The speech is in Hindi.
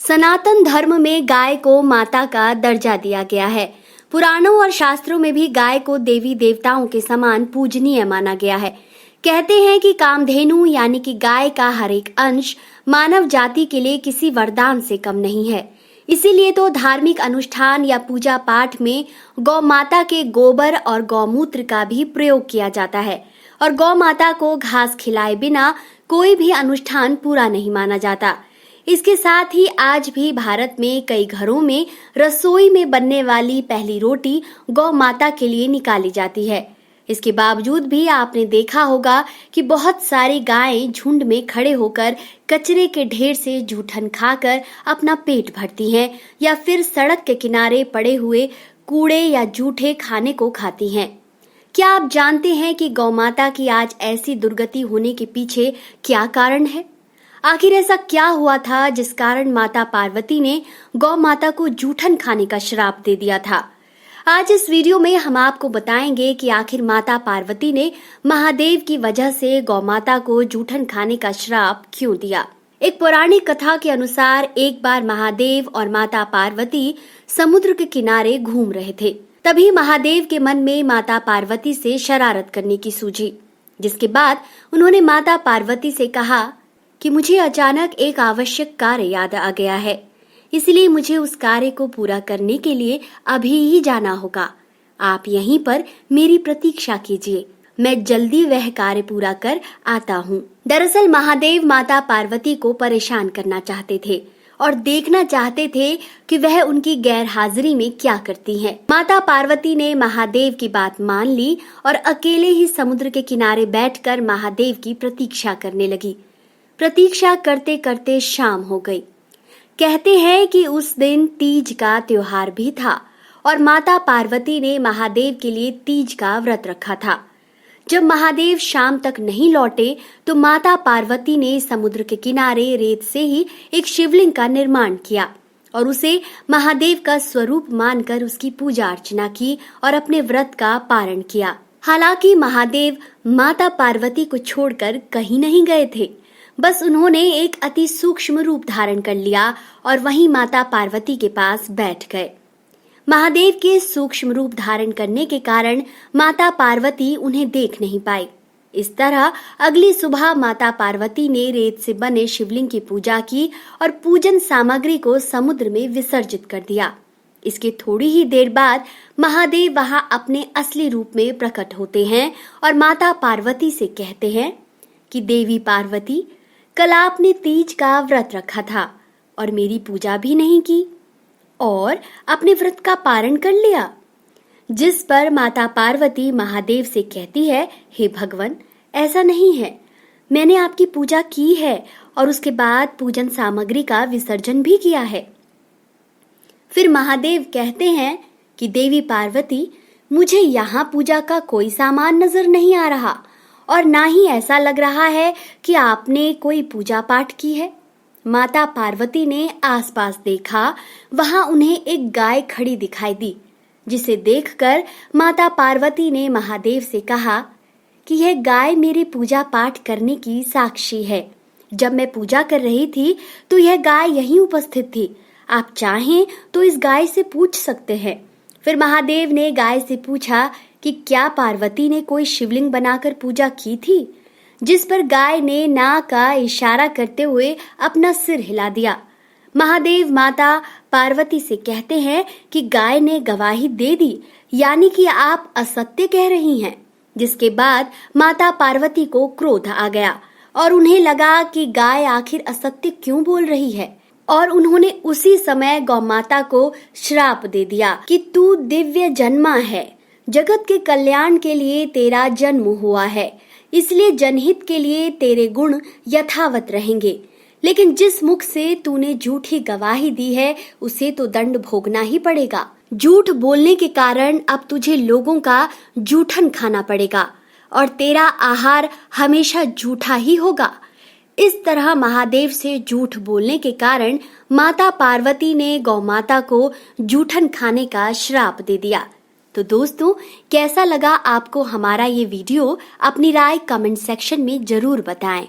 सनातन धर्म में गाय को माता का दर्जा दिया गया है। पुराणों और शास्त्रों में भी गाय को देवी देवताओं के समान पूजनीय माना गया है। कहते हैं कि कामधेनु यानी कि गाय का हर एक अंश मानव जाति के लिए किसी वरदान से कम नहीं है। इसीलिए तो धार्मिक अनुष्ठान या पूजा पाठ में गौ माता के गोबर और गौमूत्र का भी प्रयोग किया जाता है और गौ माता को घास खिलाए बिना कोई भी अनुष्ठान पूरा नहीं माना जाता। इसके साथ ही आज भी भारत में कई घरों में रसोई में बनने वाली पहली रोटी गौ माता के लिए निकाली जाती है। इसके बावजूद भी आपने देखा होगा कि बहुत सारी गायें झुंड में खड़े होकर कचरे के ढेर से जूठन खाकर अपना पेट भरती हैं या फिर सड़क के किनारे पड़े हुए कूड़े या जूठे खाने को खाती हैं। क्या आप जानते हैं कि गौ माता की आज ऐसी दुर्गति होने के पीछे क्या कारण है? आखिर ऐसा क्या हुआ था जिस कारण माता पार्वती ने गौ माता को जूठन खाने का श्राप दे दिया था? आज इस वीडियो में हम आपको बताएंगे कि आखिर माता पार्वती ने महादेव की वजह से गौ माता को जूठन खाने का श्राप क्यों दिया। एक पौराणिक कथा के अनुसार एक बार महादेव और माता पार्वती समुद्र के किनारे घूम रहे थे। तभी महादेव के मन में माता पार्वती से शरारत करने की सूझी, जिसके बाद उन्होंने माता पार्वती से कहा कि मुझे अचानक एक आवश्यक कार्य याद आ गया है, इसलिए मुझे उस कार्य को पूरा करने के लिए अभी ही जाना होगा। आप यहीं पर मेरी प्रतीक्षा कीजिए, मैं जल्दी वह कार्य पूरा कर आता हूँ। दरअसल महादेव माता पार्वती को परेशान करना चाहते थे और देखना चाहते थे कि वह उनकी गैर हाजिरी में क्या करती हैं। माता पार्वती ने महादेव की बात मान ली और अकेले ही समुद्र के किनारे बैठकर महादेव की प्रतीक्षा करने लगी। प्रतीक्षा करते करते शाम हो गई। कहते हैं कि उस दिन तीज का त्योहार भी था और माता पार्वती ने महादेव के लिए तीज का व्रत रखा था। जब महादेव शाम तक नहीं लौटे तो माता पार्वती ने समुद्र के किनारे रेत से ही एक शिवलिंग का निर्माण किया और उसे महादेव का स्वरूप मानकर उसकी पूजा अर्चना की और अपने व्रत का पारण किया। हालांकि महादेव माता पार्वती को छोड़कर कहीं नहीं गए थे, बस उन्होंने एक अति सूक्ष्म रूप धारण कर लिया और वहीं माता पार्वती के पास बैठ गए। महादेव के सूक्ष्म रूप धारण करने के कारण माता पार्वती उन्हें देख नहीं पाई। इस तरह अगली सुबह माता पार्वती ने रेत से बने शिवलिंग की पूजा की और पूजन सामग्री को समुद्र में विसर्जित कर दिया। इसके थोड़ी ही देर बाद महादेव वहां अपने असली रूप में प्रकट होते हैं और माता पार्वती से कहते हैं कि देवी पार्वती, कल आपने तीज का व्रत रखा था और मेरी पूजा भी नहीं की और अपने व्रत का पारण कर लिया। जिस पर माता पार्वती महादेव से कहती है, हे भगवान, ऐसा नहीं है, मैंने आपकी पूजा की है और उसके बाद पूजन सामग्री का विसर्जन भी किया है। फिर महादेव कहते हैं कि देवी पार्वती, मुझे यहाँ पूजा का कोई सामान नजर नहीं आ रहा और ना ही ऐसा लग रहा है कि आपने कोई पूजा पाठ की है। माता पार्वती ने आसपास देखा, वहां उन्हें एक गाय खड़ी दिखाई दी, जिसे देखकर माता पार्वती ने महादेव से कहा कि यह गाय मेरे पूजा पाठ करने की साक्षी है। जब मैं पूजा कर रही थी तो यह गाय यहीं उपस्थित थी, आप चाहें तो इस गाय से पूछ सकते हैं। फिर महादेव ने गाय से पूछा कि क्या पार्वती ने कोई शिवलिंग बनाकर पूजा की थी, जिस पर गाय ने ना का इशारा करते हुए अपना सिर हिला दिया। महादेव माता पार्वती से कहते हैं कि गाय ने गवाही दे दी, यानी कि आप असत्य कह रही हैं। जिसके बाद माता पार्वती को क्रोध आ गया और उन्हें लगा कि गाय आखिर असत्य क्यों बोल रही है और उन्होंने उसी समय गौ माता को श्राप दे दिया कि तू दिव्य जन्मा है, जगत के कल्याण के लिए तेरा जन्म हुआ है, इसलिए जनहित के लिए तेरे गुण यथावत रहेंगे, लेकिन जिस मुख से तूने झूठी गवाही दी है उसे तो दंड भोगना ही पड़ेगा। झूठ बोलने के कारण अब तुझे लोगों का जूठन खाना पड़ेगा और तेरा आहार हमेशा झूठा ही होगा। इस तरह महादेव से झूठ बोलने के कारण माता पार्वती ने गौ माता को जूठन खाने का श्राप दे दिया। तो दोस्तों, कैसा लगा आपको हमारा ये वीडियो? अपनी राय कमेंट सेक्शन में जरूर बताएं।